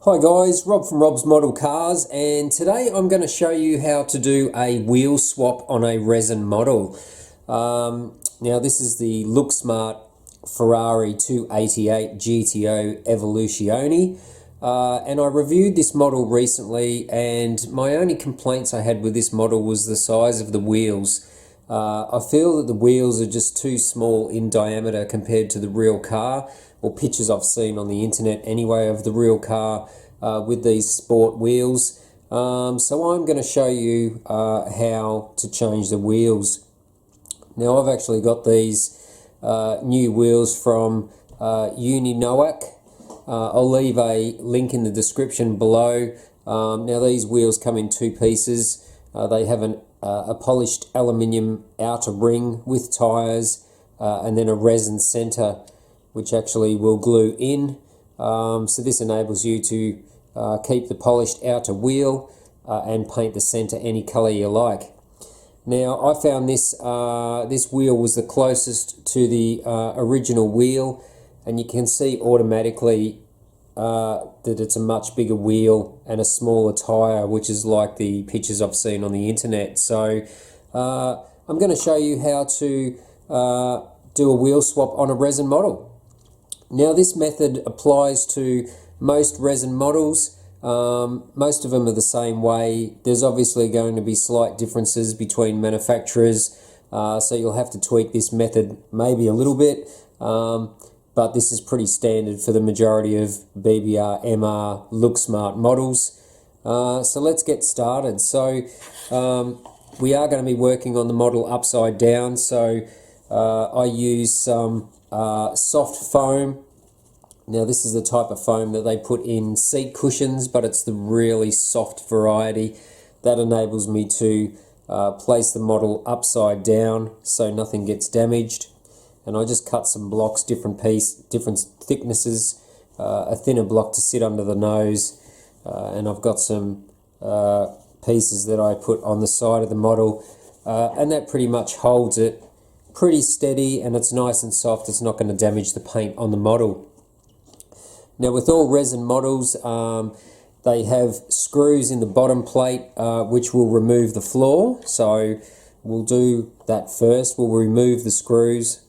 Hi guys, Rob from Rob's Model Cars, and today I'm going to show you how to do a wheel swap on a resin model. Now this is the Look Smart Ferrari 288 GTO Evoluzione, and I reviewed this model recently, and my only complaints I had with this model was the size of the wheels. I feel that the wheels are just too small in diameter compared to the real car, or pictures I've seen on the internet anyway of the real car with these sport wheels. So I'm going to show you how to change the wheels. Now I've actually got these new wheels from Untitled. I'll leave a link in the description below. Now these wheels come in two pieces. They have a polished aluminium outer ring with tyres and then a resin centre which actually will glue in. So this enables you to keep the polished outer wheel and paint the centre any colour you like. Now I found this wheel was the closest to the original wheel, and you can see automatically that it's a much bigger wheel and a smaller tyre, which is like the pictures I've seen on the internet. So I'm going to show you how to do a wheel swap on a resin model. Now this method applies to most resin models. Most of them are the same way. There's obviously going to be slight differences between manufacturers, so you'll have to tweak this method maybe a little bit, but this is pretty standard for the majority of BBR, MR, Look Smart models. So let's get started. So we are going to be working on the model upside down, so I use some soft foam. Now this is the type of foam that they put in seat cushions, but it's the really soft variety that enables me to place the model upside down so nothing gets damaged. And I just cut some blocks, different thicknesses, a thinner block to sit under the nose, and I've got some pieces that I put on the side of the model, and that pretty much holds it pretty steady, and it's nice and soft. It's not going to damage the paint on the model. Now with all resin models, they have screws in the bottom plate which will remove the floor. So we'll do that first. We'll remove the screws.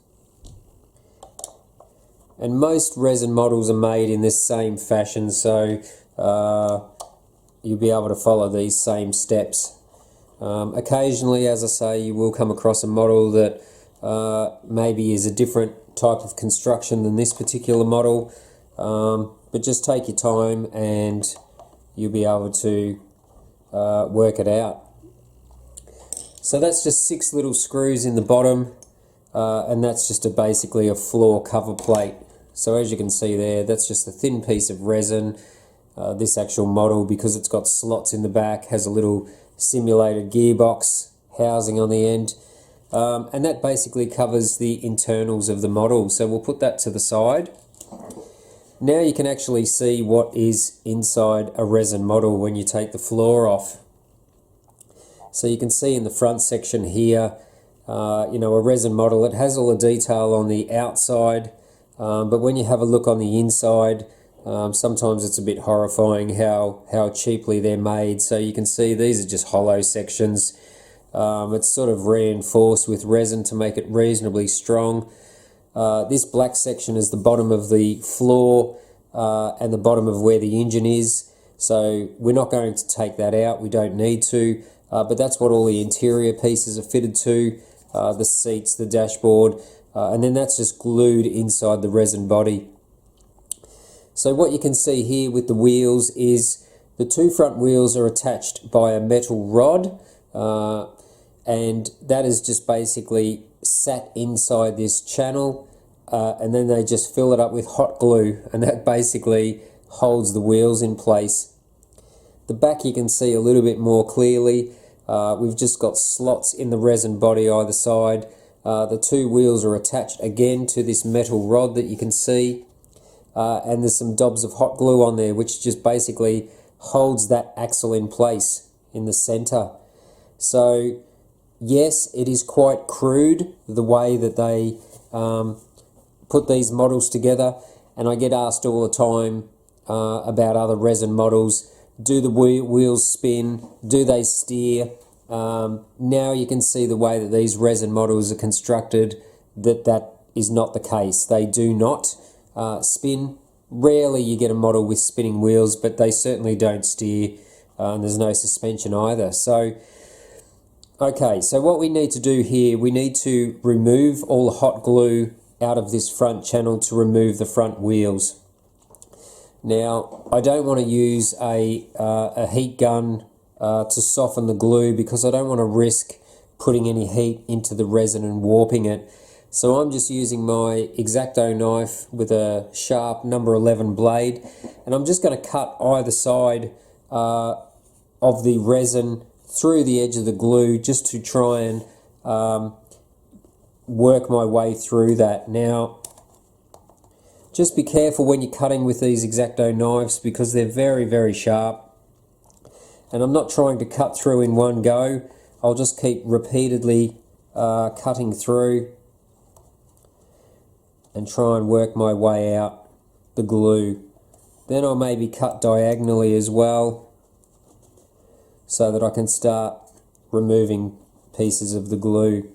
And most resin models are made in this same fashion, so you'll be able to follow these same steps. Occasionally, as I say, you will come across a model that maybe is a different type of construction than this particular model. But just take your time and you'll be able to work it out. So that's just 6 little screws in the bottom, and that's just basically a floor cover plate. So as you can see there, that's just a thin piece of resin. This actual model, because it's got slots in the back, has a little simulated gearbox housing on the end, and that basically covers the internals of the model. So we'll put that to the side. Now you can actually see what is inside a resin model when you take the floor off. So you can see in the front section here, you know, a resin model, it has all the detail on the outside, but when you have a look on the inside, sometimes it's a bit horrifying how cheaply they're made. So you can see these are just hollow sections. It's sort of reinforced with resin to make it reasonably strong. This black section is the bottom of the floor and the bottom of where the engine is. So we're not going to take that out, we don't need to, but that's what all the interior pieces are fitted to, the seats, the dashboard, and then that's just glued inside the resin body. So what you can see here with the wheels is the 2 front wheels are attached by a metal rod, and that is just basically sat inside this channel, and then they just fill it up with hot glue, and that basically holds the wheels in place. The back you can see a little bit more clearly. We've just got slots in the resin body either side. The 2 wheels are attached again to this metal rod that you can see, and there's some dobs of hot glue on there which just basically holds that axle in place in the center. So yes, it is quite crude the way that they put these models together, and I get asked all the time, about other resin models. Do the wheels spin? Do they steer? Now you can see the way that these resin models are constructed, that is not the case. They do not spin. Rarely you get a model with spinning wheels, but they certainly don't steer, and there's no suspension either. So, okay, so what we need to do here, we need to remove all the hot glue out of this front channel to remove the front wheels. Now, I don't want to use a heat gun to soften the glue, because I don't want to risk putting any heat into the resin and warping it. So I'm just using my X-Acto knife with a sharp number 11 blade, and I'm just going to cut either side of the resin through the edge of the glue, just to try and work my way through that. Now, just be careful when you're cutting with these X-Acto knives, because they're very, very sharp. And I'm not trying to cut through in one go. I'll just keep repeatedly cutting through and try and work my way out the glue. Then I'll maybe cut diagonally as well, so that I can start removing pieces of the glue.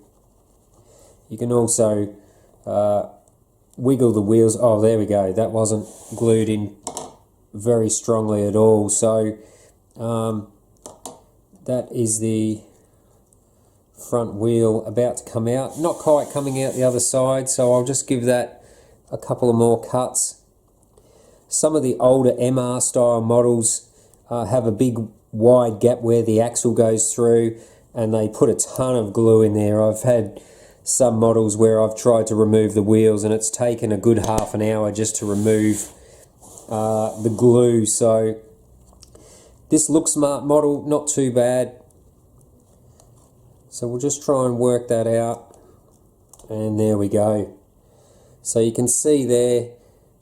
You can also wiggle the wheels. Oh, there we go. That wasn't glued in very strongly at all. So that is the front wheel about to come out. Not quite coming out the other side, so I'll just give that a couple of more cuts. Some of the older MR style models have a big wide gap where the axle goes through, and they put a ton of glue in there. I've had some models where I've tried to remove the wheels, and it's taken a good half an hour just to remove the glue. So this Look Smart model, not too bad. So we'll just try and work that out, and there we go. So you can see there,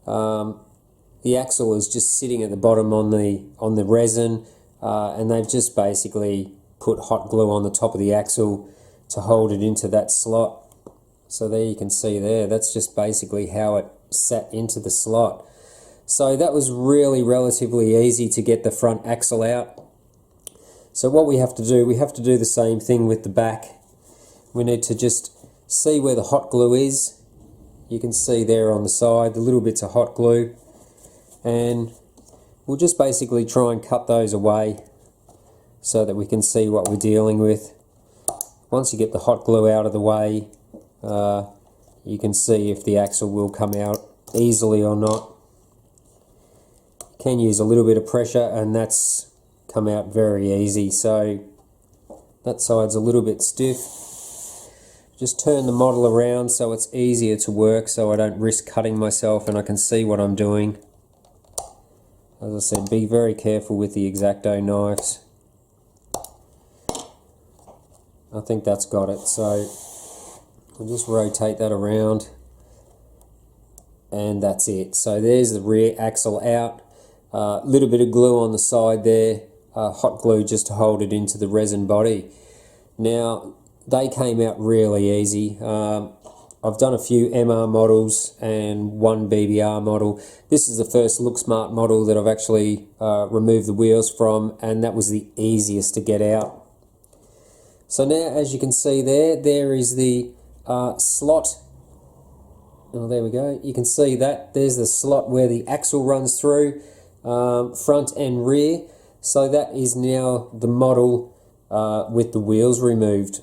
the axle is just sitting at the bottom on the resin, and they've just basically put hot glue on the top of the axle to hold it into that slot. So there you can see there, that's just basically how it sat into the slot. So that was really relatively easy to get the front axle out. So what we have to do the same thing with the back. We need to just see where the hot glue is. You can see there on the side the little bits of hot glue, and we'll just basically try and cut those away so that we can see what we're dealing with. Once you get the hot glue out of the way, you can see if the axle will come out easily or not. You can use a little bit of pressure, and that's come out very easy. So that side's a little bit stiff. Just turn the model around so it's easier to work, so I don't risk cutting myself and I can see what I'm doing. As I said, be very careful with the X-Acto knives. I think that's got it, so we'll just rotate that around, and that's it. So there's the rear axle out. Little bit of glue on the side there, hot glue just to hold it into the resin body. Now, they came out really easy. I've done a few MR models and one BBR model. This is the first Look Smart model that I've actually removed the wheels from, and that was the easiest to get out. So now, as you can see there is the slot. Oh, there we go. You can see that. There's the slot where the axle runs through, front and rear. So that is now the model with the wheels removed.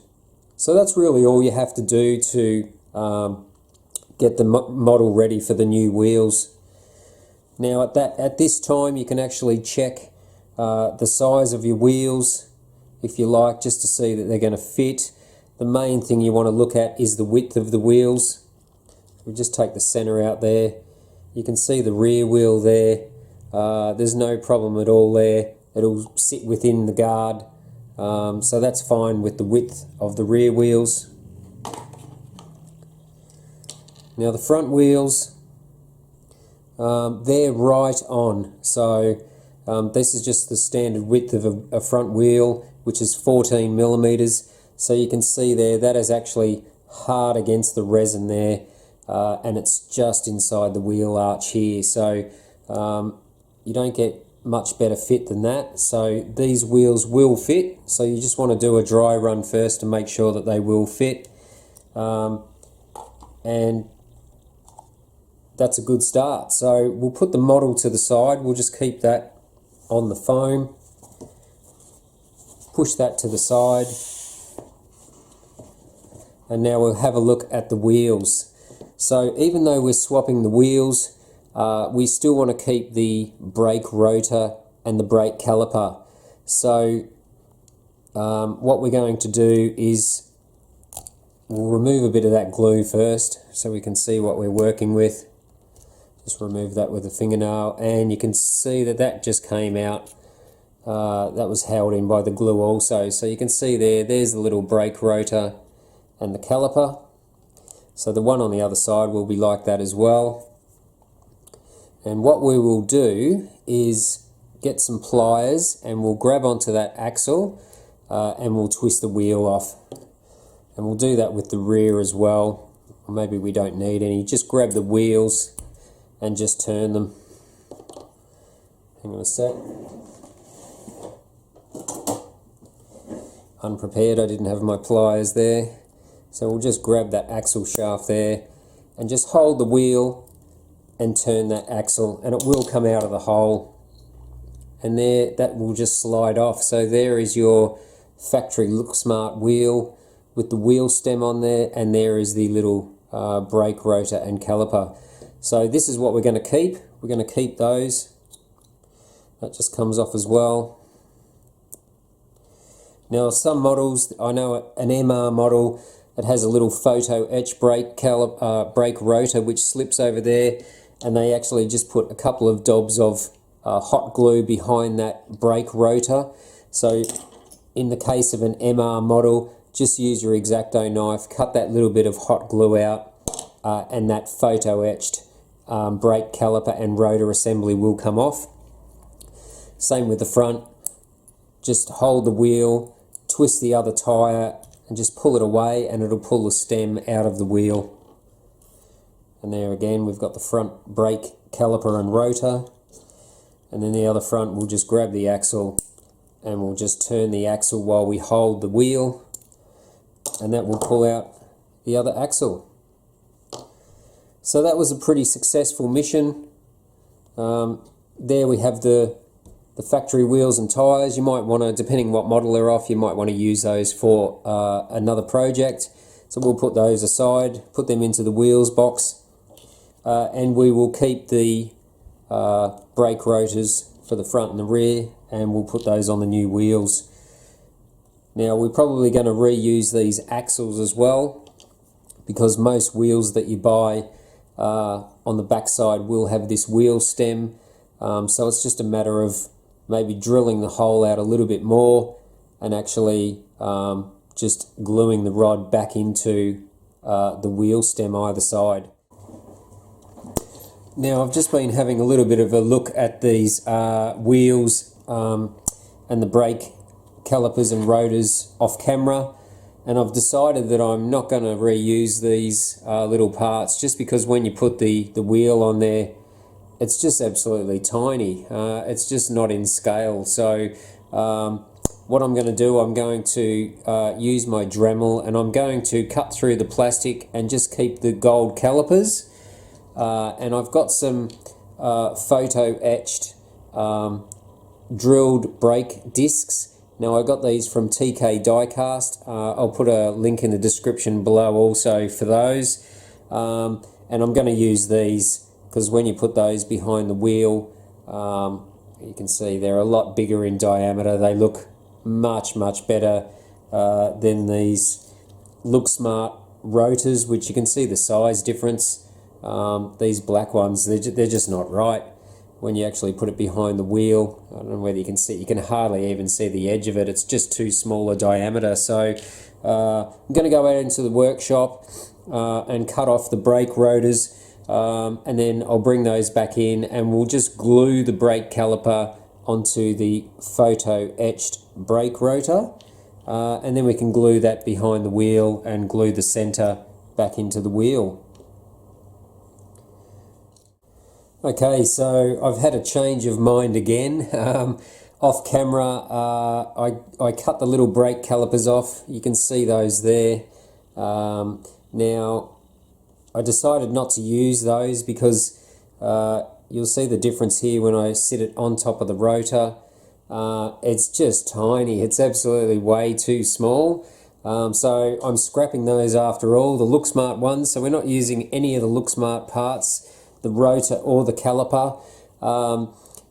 So that's really all you have to do to get the model ready for the new wheels. Now at this time you can actually check the size of your wheels, if you like, just to see that they're going to fit. The main thing you want to look at is the width of the wheels. We'll just take the center out there. You can see the rear wheel there. There's no problem at all there. It'll sit within the guard. So that's fine with the width of the rear wheels. Now the front wheels, they're right on. So this is just the standard width of a front wheel, which is 14 millimeters. So you can see there, that is actually hard against the resin there, and it's just inside the wheel arch here. So you don't get much better fit than that. So these wheels will fit, so you just want to do a dry run first to make sure that they will fit, and that's a good start. So we'll put the model to the side. We'll just keep that on the foam, push that to the side, and now we'll have a look at the wheels. So even though we're swapping the wheels, we still want to keep the brake rotor and the brake caliper. So what we're going to do is we'll remove a bit of that glue first so we can see what we're working with. Just remove that with a fingernail, and you can see that that just came out. That was held in by the glue also. So you can see there's the little brake rotor and the caliper. So the one on the other side will be like that as well. And what we will do is get some pliers and we'll grab onto that axle and we'll twist the wheel off. And we'll do that with the rear as well. Or maybe we don't need any. Just grab the wheels and just turn them. Hang on a sec. Unprepared, I didn't have my pliers there. So we'll just grab that axle shaft there and just hold the wheel and turn that axle, and it will come out of the hole, and there that will just slide off. So there is your factory Look Smart wheel with the wheel stem on there, and there is the little brake rotor and caliper. So this is what we're going to keep. We're going to keep those. That just comes off as well. Now some models, I know an MR model, it has a little photo-etched brake rotor which slips over there, and they actually just put a couple of dobs of hot glue behind that brake rotor. So in the case of an MR model, just use your X-Acto knife, cut that little bit of hot glue out, and that photo-etched brake caliper and rotor assembly will come off. Same with the front. Just hold the wheel, twist the other tyre, and just pull it away, and it'll pull the stem out of the wheel. And there again, we've got the front brake caliper and rotor, and then the other front, we'll just grab the axle and we'll just turn the axle while we hold the wheel, and that will pull out the other axle. So that was a pretty successful mission. There we have the factory wheels and tyres. You might want to, depending what model they're off, you might want to use those for another project. So we'll put those aside, put them into the wheels box, and we will keep the brake rotors for the front and the rear, and we'll put those on the new wheels. Now we're probably going to reuse these axles as well, because most wheels that you buy on the back side will have this wheel stem. So it's just a matter of maybe drilling the hole out a little bit more and actually just gluing the rod back into the wheel stem either side. Now I've just been having a little bit of a look at these wheels and the brake calipers and rotors off camera, and I've decided that I'm not going to reuse these little parts, just because when you put the wheel on there, it's just absolutely tiny. It's just not in scale. So what I'm going to do, I'm going to use my Dremel, and I'm going to cut through the plastic and just keep the gold calipers. And I've got some photo-etched drilled brake discs. Now I got these from TK Diecast. I'll put a link in the description below also for those. And I'm going to use these because when you put those behind the wheel, you can see they're a lot bigger in diameter. They look much better than these Look Smart rotors, which you can see the size difference. These black ones, they're just not right when you actually put it behind the wheel. I don't know whether you can see, you can hardly even see the edge of it. It's just too small a diameter. So I'm going to go out into the workshop and cut off the brake rotors, and then I'll bring those back in, and we'll just glue the brake caliper onto the photo-etched brake rotor, and then we can glue that behind the wheel and glue the center back into the wheel. Okay, so I've had a change of mind again. Off camera, I cut the little brake calipers off. You can see those there. Now, I decided not to use those because you'll see the difference here when I sit it on top of the rotor. It's just tiny. It's absolutely way too small. So I'm scrapping those after all, the LookSmart ones. So we're not using any of the LookSmart parts, the rotor or the caliper.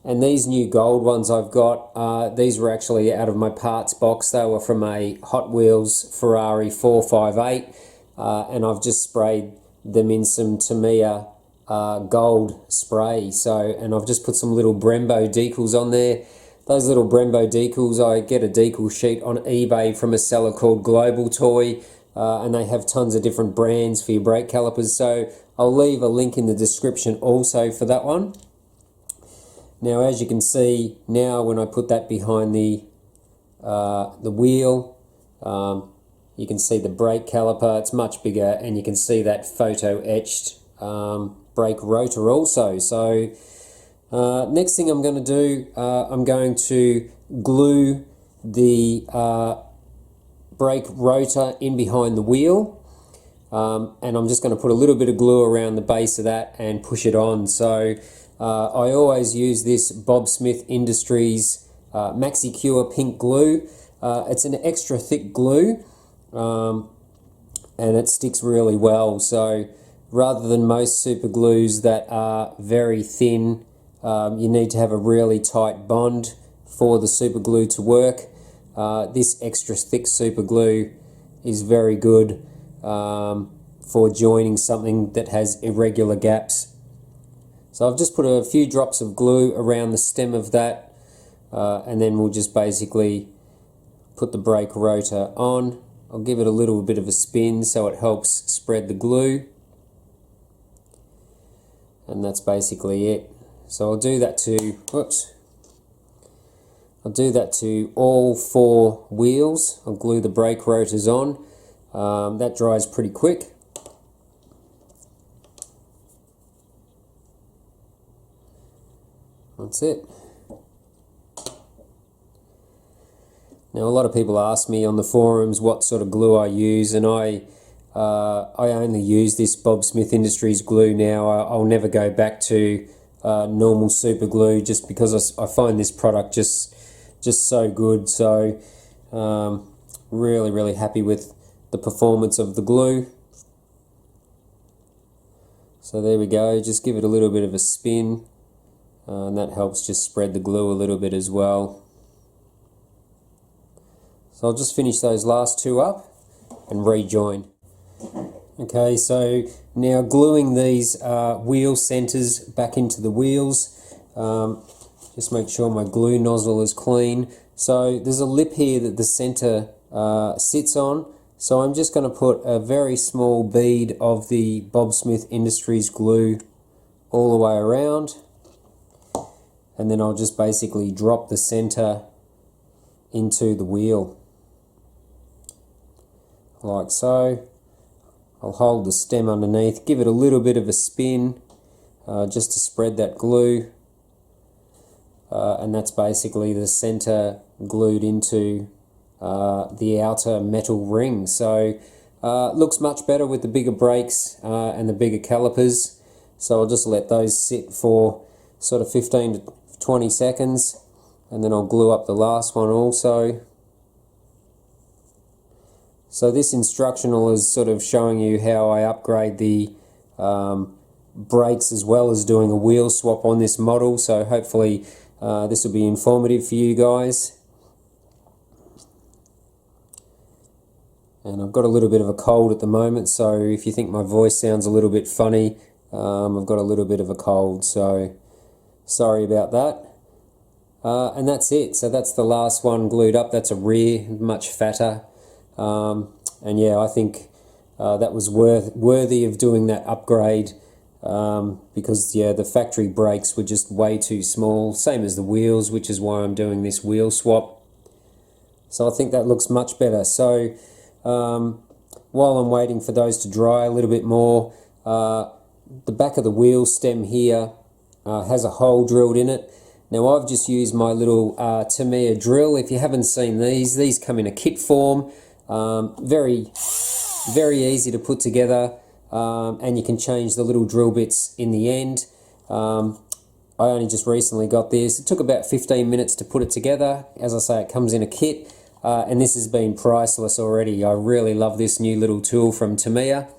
And these new gold ones I've got, these were actually out of my parts box. They were from a Hot Wheels Ferrari 458, and I've just sprayed them in some Tamiya gold spray. And I've just put some little Brembo decals on there. Those little Brembo decals, I get a decal sheet on eBay from a seller called Global Toy, and they have tons of different brands for your brake calipers. So I'll leave a link in the description also for that one. Now, as you can see, now when I put that behind the wheel, you can see the brake caliper. It's much bigger, and you can see that photo-etched brake rotor also. So next thing I'm going to do, I'm going to glue the brake rotor in behind the wheel, and I'm just going to put a little bit of glue around the base of that and push it on. So I always use this Bob Smith Industries MaxiCure pink glue. It's an extra thick glue, and it sticks really well. So rather than most super glues that are very thin, you need to have a really tight bond for the super glue to work. This extra thick super glue is very good for joining something that has irregular gaps. So I've just put a few drops of glue around the stem of that, and then we'll just basically put the brake rotor on. I'll give it a little bit of a spin so it helps spread the glue, and that's basically it. So I'll do that to, I'll do that to all 4 wheels. I'll glue the brake rotors on. That dries pretty quick. That's it. Now, a lot of people ask me on the forums what sort of glue I use, and I only use this Bob Smith Industries glue now. I'll never go back to normal super glue, just because I find this product just so good. So really happy with the performance of the glue. So there we go, just give it a little bit of a spin, and that helps just spread the glue a little bit as well. So I'll just finish those last 2 up and rejoin. Okay, so now gluing these wheel centers back into the wheels. Just make sure my glue nozzle is clean. So there's a lip here that the center sits on. So I'm just going to put a very small bead of the Bob Smith Industries glue all the way around. And then I'll just basically drop the center into the wheel, like so. I'll hold the stem underneath, give it a little bit of a spin, just to spread that glue, and that's basically the center glued into the outer metal ring. So looks much better with the bigger brakes and the bigger calipers. So I'll just let those sit for sort of 15 to 20 seconds, and then I'll glue up the last one also. So this instructional is sort of showing you how I upgrade the brakes as well as doing a wheel swap on this model. So hopefully this will be informative for you guys. And I've got a little bit of a cold at the moment, so if you think my voice sounds a little bit funny, I've got a little bit of a cold, so sorry about that. And that's it. So that's the last one glued up. That's a rear, much fatter. And yeah, I think that was worthy of doing that upgrade, because yeah, the factory brakes were just way too small, same as the wheels, which is why I'm doing this wheel swap. So I think that looks much better. So while I'm waiting for those to dry a little bit more, the back of the wheel stem here, has a hole drilled in it. Now I've just used my little Tamiya drill. If you haven't seen these come in a kit form. Very easy to put together, and you can change the little drill bits in the end. I only just recently got this. It took about 15 minutes to put it together. As I say, it comes in a kit, and this has been priceless already. I really love this new little tool from Tamiya.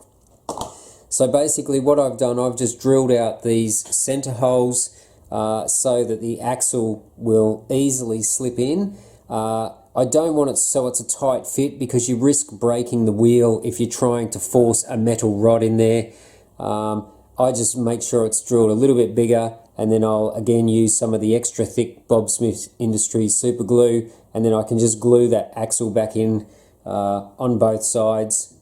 So basically what I've done, I've just drilled out these center holes so that the axle will easily slip in. I don't want it so it's a tight fit, because you risk breaking the wheel if you're trying to force a metal rod in there. I just make sure it's drilled a little bit bigger, and then I'll again use some of the extra thick Bob Smith Industries super glue, and then I can just glue that axle back in on both sides.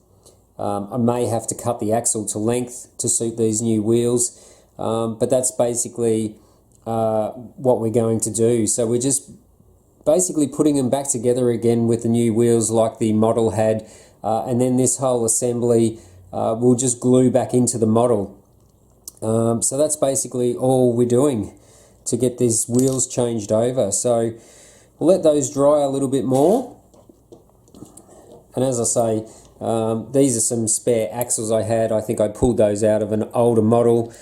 I may have to cut the axle to length to suit these new wheels, but that's basically what we're going to do. So we're just basically putting them back together again with the new wheels like the model had, and then this whole assembly we'll just glue back into the model. So that's basically all we're doing to get these wheels changed over. So we'll let those dry a little bit more, and as I say, these are some spare axles I had. I think I pulled those out of an older model.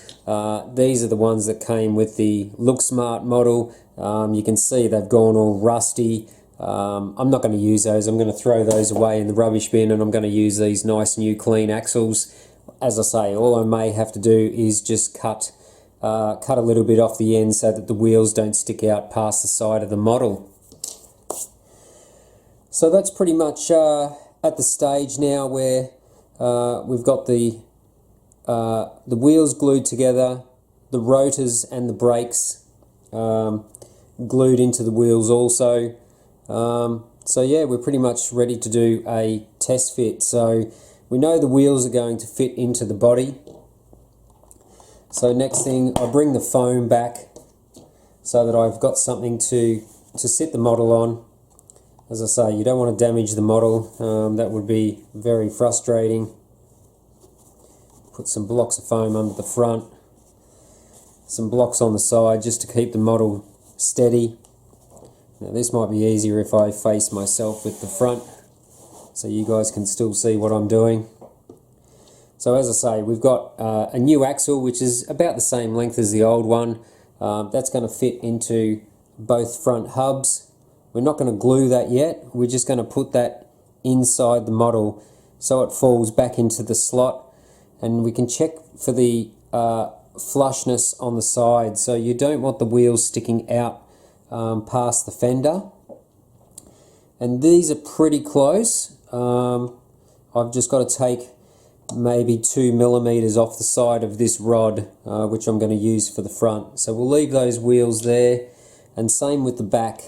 These are the ones that came with the Look Smart model. You can see they've gone all rusty. I'm not going to use those. I'm going to throw those away in the rubbish bin, and I'm going to use these nice new clean axles. As I say, all I may have to do is just cut a little bit off the end so that the wheels don't stick out past the side of the model. So that's pretty much at the stage now where we've got the wheels glued together, the rotors and the brakes glued into the wheels also. So yeah, we're pretty much ready to do a test fit. So we know the wheels are going to fit into the body. So next thing, I bring the foam back so that I've got something to sit the model on. As I say, you don't want to damage the model. That would be very frustrating. Put some blocks of foam under the front, some blocks on the side just to keep the model steady. Now this might be easier if I face myself with the front, so you guys can still see what I'm doing. So as I say, we've got a new axle which is about the same length as the old one. That's going to fit into both front hubs. We're not going to glue that yet. We're just going to put that inside the model so it falls back into the slot, and we can check for the flushness on the side. So you don't want the wheels sticking out past the fender. And these are pretty close. I've just got to take maybe 2 millimeters off the side of this rod, which I'm going to use for the front. So we'll leave those wheels there, and same with the back.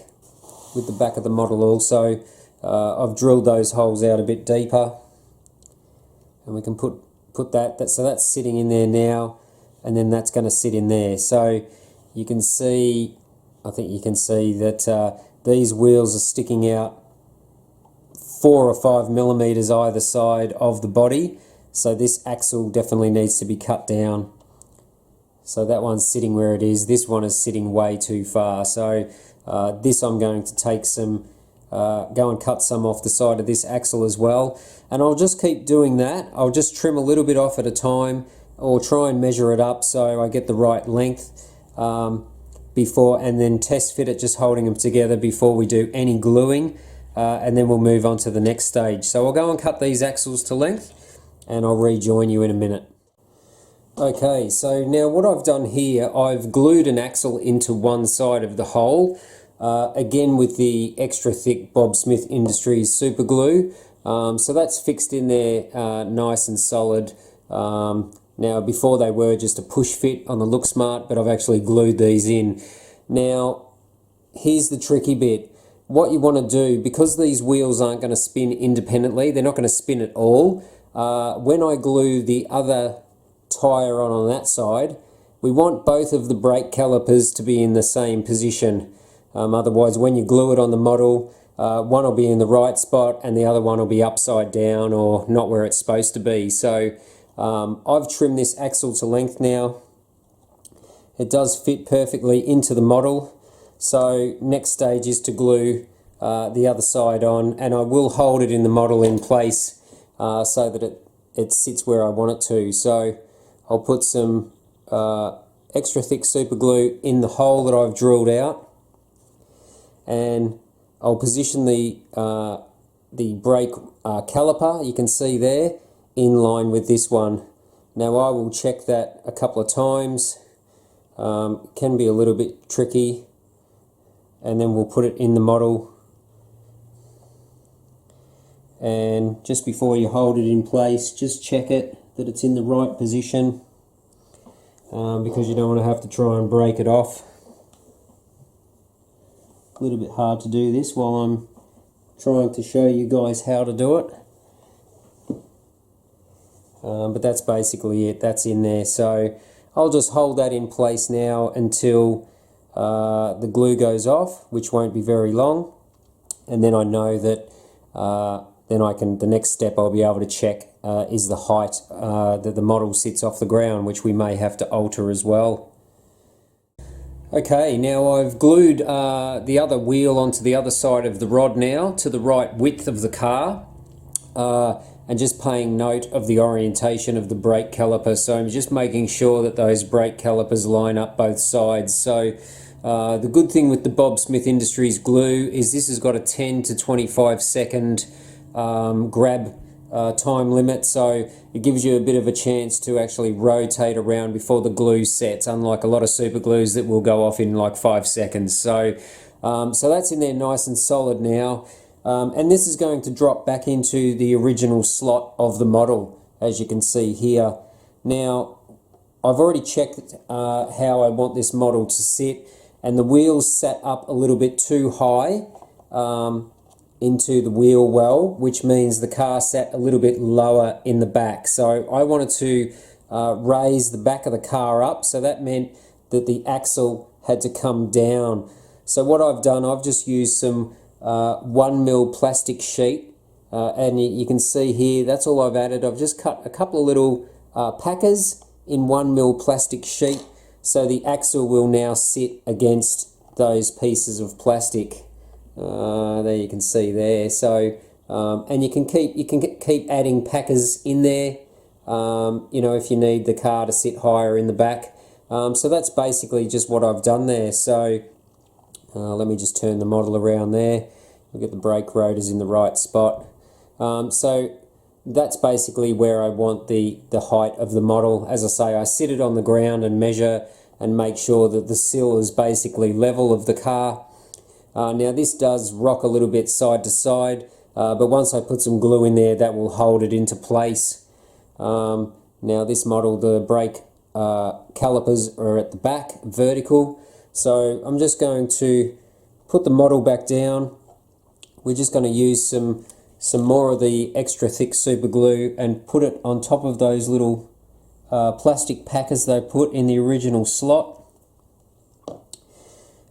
With the back of the model also, I've drilled those holes out a bit deeper, and we can put that so that's sitting in there now, and then that's going to sit in there. So you can see, I think you can see that these wheels are sticking out 4 or 5 millimeters either side of the body. So this axle definitely needs to be cut down. So that one's sitting where it is. This one is sitting way too far. So this I'm going to take some, go and cut some off the side of this axle as well. And I'll just keep doing that. I'll just trim a little bit off at a time, or try and measure it up so I get the right length before, and then test fit it, just holding them together before we do any gluing. And then we'll move on to the next stage. So I'll go and cut these axles to length, and I'll rejoin you in a minute. Okay, so now what I've done here, I've glued an axle into one side of the hole, again with the extra thick Bob Smith Industries super glue. So that's fixed in there nice and solid. Now before they were just a push fit on the Look Smart, but I've actually glued these in. Now here's the tricky bit. What you want to do, because these wheels aren't going to spin independently, they're not going to spin at all. When I glue the other tyre on that side, we want both of the brake calipers to be in the same position. Otherwise, when you glue it on the model, one will be in the right spot and the other one will be upside down or not where it's supposed to be. So I've trimmed this axle to length now, it does fit perfectly into the model. So next stage is to glue the other side on, and I will hold it in the model in place so that it sits where I want it to. So I'll put some extra thick super glue in the hole that I've drilled out, and I'll position the brake caliper, you can see there, in line with this one. Now I will check that a couple of times. It can be a little bit tricky, and then we'll put it in the model. And just before you hold it in place, just check it that it's in the right position, because you don't want to have to try and break it off. A little bit hard to do this while I'm trying to show you guys how to do it, but that's basically it. That's in there. So I'll just hold that in place now until the glue goes off, which won't be very long, and then I know that then the next step I'll be able to check is the height that the model sits off the ground, which we may have to alter as well. Okay, now I've glued the other wheel onto the other side of the rod now, to the right width of the car, and just paying note of the orientation of the brake caliper. So I'm just making sure that those brake calipers line up both sides. So the good thing with the Bob Smith Industries glue is this has got a 10 to 25 second grab time limit, so it gives you a bit of a chance to actually rotate around before the glue sets, unlike a lot of super glues that will go off in like 5 seconds. So so that's in there nice and solid now, and this is going to drop back into the original slot of the model, as you can see here. Now I've already checked how I want this model to sit, and the wheels sat up a little bit too high into the wheel well, which means the car sat a little bit lower in the back. So I wanted to raise the back of the car up, so that meant that the axle had to come down. So what I've done, I've just used some 1mm plastic sheet, and you can see here, that's all I've added. I've just cut a couple of little packers in 1mm plastic sheet, so the axle will now sit against those pieces of plastic. There you can see there. So and you can keep adding packers in there, you know, if you need the car to sit higher in the back. So that's basically just what I've done there. So let me just turn the model around there. We'll get the brake rotors in the right spot. So that's basically where I want the height of the model. As I say, I sit it on the ground and measure and make sure that the sill is basically level of the car. Now this does rock a little bit side to side, but once I put some glue in there, that will hold it into place. Now this model, the brake calipers are at the back, vertical. So I'm just going to put the model back down. We're just going to use some more of the extra thick super glue and put it on top of those little plastic packers they put in the original slot.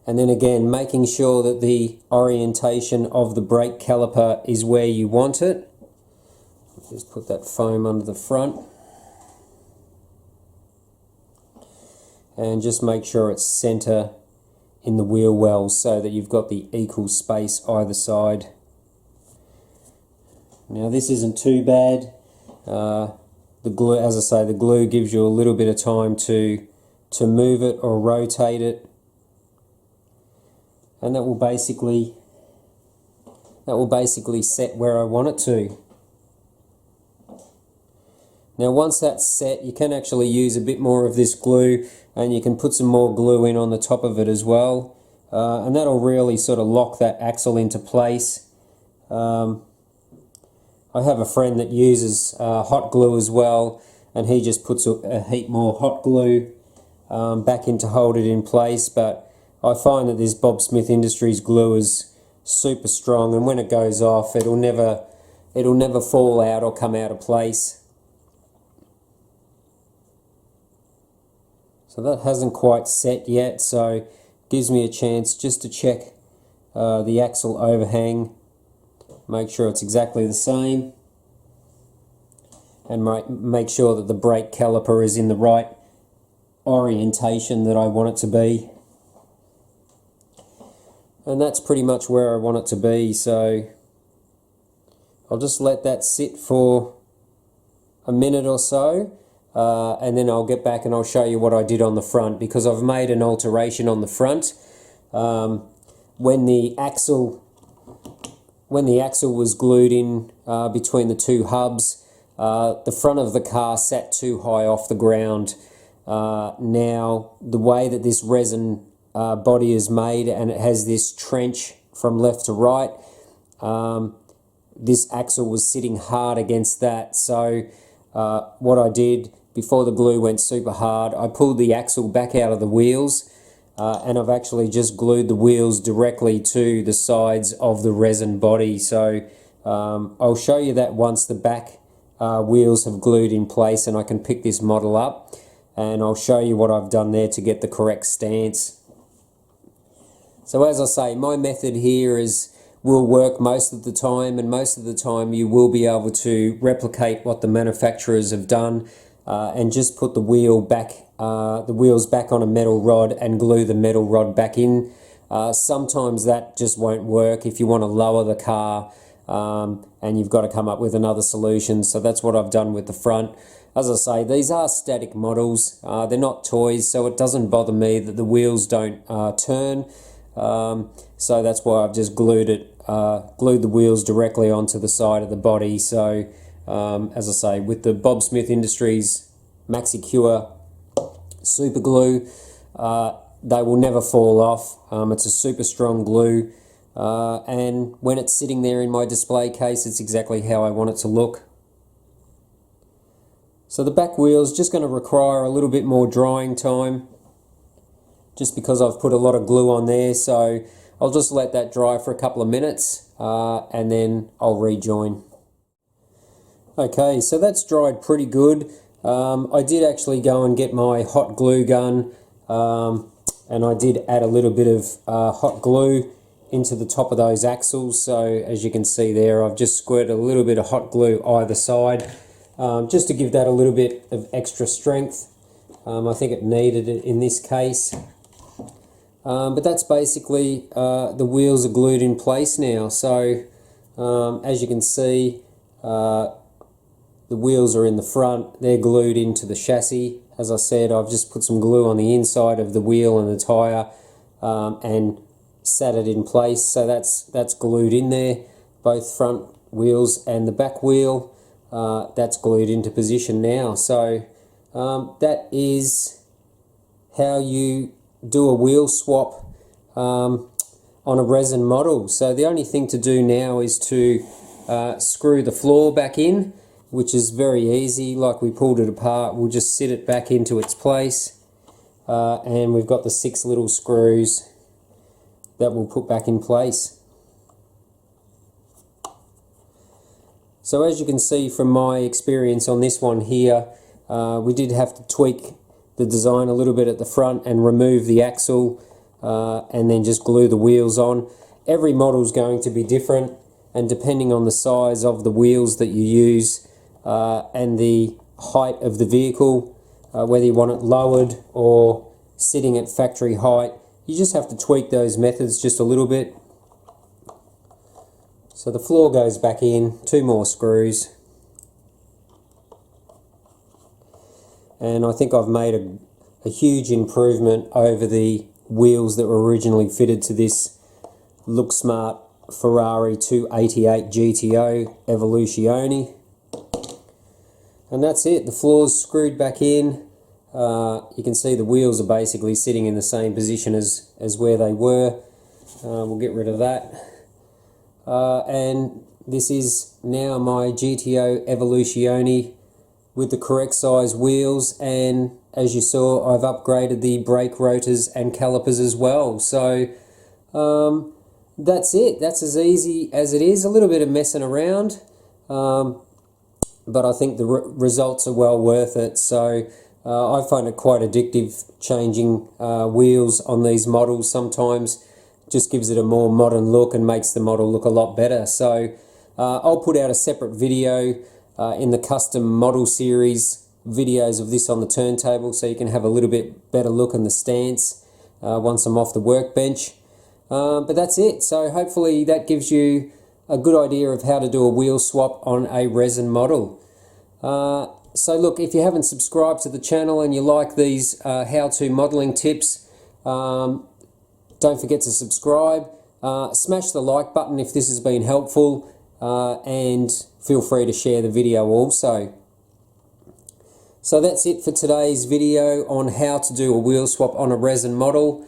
And then again, making sure that the orientation of the brake caliper is where you want it. Just put that foam under the front. And just make sure it's center in the wheel wells so that you've got the equal space either side. Now this isn't too bad. The glue, as I say, the glue gives you a little bit of time to move it or rotate it. And that will basically set where I want it to. Now once that's set, you can actually use a bit more of this glue, and you can put some more glue in on the top of it as well, and that'll really sort of lock that axle into place. I have a friend that uses hot glue as well, and he just puts a heap more hot glue back in to hold it in place, but I find that this Bob Smith Industries glue is super strong, and when it goes off, it'll never fall out or come out of place. So that hasn't quite set yet, so it gives me a chance just to check the axle overhang, make sure it's exactly the same, and make sure that the brake caliper is in the right orientation that I want it to be. And that's pretty much where I want it to be, so I'll just let that sit for a minute or so, and then I'll get back and I'll show you what I did on the front, because I've made an alteration on the front. When the axle was glued in between the two hubs, the front of the car sat too high off the ground. Now, the way that this resin body is made, and it has this trench from left to right, this axle was sitting hard against that. So what I did before the glue went super hard, I pulled the axle back out of the wheels, and I've actually just glued the wheels directly to the sides of the resin body. So I'll show you that once the back wheels have glued in place and I can pick this model up, and I'll show you what I've done there to get the correct stance. So as I say, my method here will work most of the time, and most of the time you will be able to replicate what the manufacturers have done, and just put the wheels back on a metal rod and glue the metal rod back in. Sometimes that just won't work if you want to lower the car, and you've got to come up with another solution. So that's what I've done with the front. As I say, these are static models. They're not toys, so it doesn't bother me that the wheels don't turn. So that's why I've just glued the wheels directly onto the side of the body. So as I say, with the Bob Smith Industries MaxiCure super glue, they will never fall off. It's a super strong glue, and when it's sitting there in my display case, it's exactly how I want it to look. So the back wheel's just going to require a little bit more drying time, just because I've put a lot of glue on there. So I'll just let that dry for a couple of minutes, and then I'll rejoin. Okay, so that's dried pretty good. I did actually go and get my hot glue gun, and I did add a little bit of hot glue into the top of those axles. So as you can see there, I've just squirted a little bit of hot glue either side, just to give that a little bit of extra strength. I think it needed it in this case. But that's basically, the wheels are glued in place now. So as you can see, the wheels are in the front, they're glued into the chassis. As I said, I've just put some glue on the inside of the wheel and the tyre, and sat it in place. So that's glued in there, both front wheels and the back wheel. That's glued into position now. So that is how you do a wheel swap on a resin model. So the only thing to do now is to screw the floor back in, which is very easy. Like we pulled it apart, we'll just sit it back into its place, and we've got the 6 little screws that we'll put back in place. So as you can see from my experience on this one here, we did have to tweak the design a little bit at the front and remove the axle, and then just glue the wheels on. Every model is going to be different, and depending on the size of the wheels that you use, and the height of the vehicle, whether you want it lowered or sitting at factory height, you just have to tweak those methods just a little bit. So the floor goes back in, 2 more screws, and I think I've made a huge improvement over the wheels that were originally fitted to this Look Smart Ferrari 288 GTO Evoluzione. And that's it, the floor's screwed back in. You can see the wheels are basically sitting in the same position as where they were. We'll get rid of that. And this is now my GTO Evoluzione with the correct size wheels, and as you saw, I've upgraded the brake rotors and calipers as well. So that's it. That's as easy as it is. A little bit of messing around, but I think the results are well worth it. So I find it quite addictive changing wheels on these models. Sometimes just gives it a more modern look and makes the model look a lot better. So I'll put out a separate video in the custom model series videos of this on the turntable so you can have a little bit better look in the stance once I'm off the workbench. But that's it. So hopefully that gives you a good idea of how to do a wheel swap on a resin model. So look, if you haven't subscribed to the channel and you like these how-to modeling tips, don't forget to subscribe. Smash the like button if this has been helpful, and feel free to share the video also. So that's it for today's video on how to do a wheel swap on a resin model.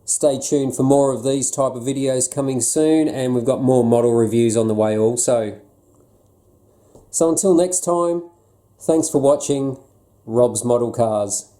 Stay tuned for more of these type of videos coming soon, and we've got more model reviews on the way also. So until next time, thanks for watching Rob's Model Cars.